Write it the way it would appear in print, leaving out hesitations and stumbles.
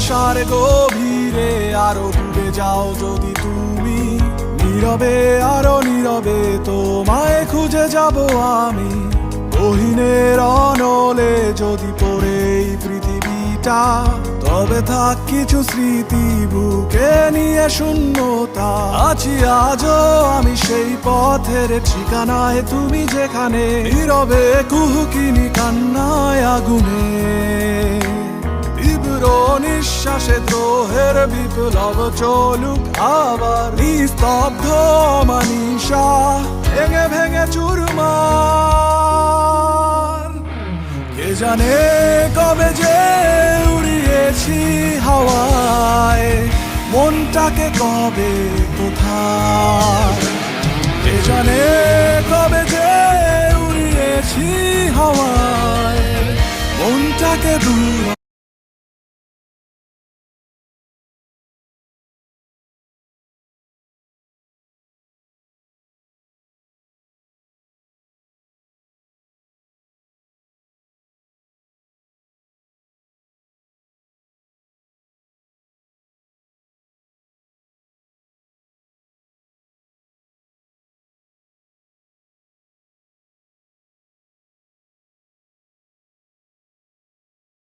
ভালোবাসার গভীরে আরো ডুবে যাও যদি তুমি, নীরবে আরো নীরবে তোমায় খুঁজে যাব আমি। গহীনের অনলে যদি পড়ে এই পৃথিবীটা, তবে থাক কিছু স্মৃতি বুকে নিয়ে শূন্যতা। আছি আজও আমি সেই পথের ঠিকানায়, তুমি যেখানে নীরবে কুহুকিনি কান্নায় আগুনে। তীব্র নিঃশ্বাসে দ্রোহের বিপ্লব চলুক আবার, নিস্তব্ধ মানিসা ভেঙে ভেঙে চুরমার। কে জানে কবে যে উড়িয়েছি হাওয়ায়, মনটাকে কবে কোথায়। কে জানে কবে যে উড়িয়েছি হাওয়ায়, মনটাকে দূর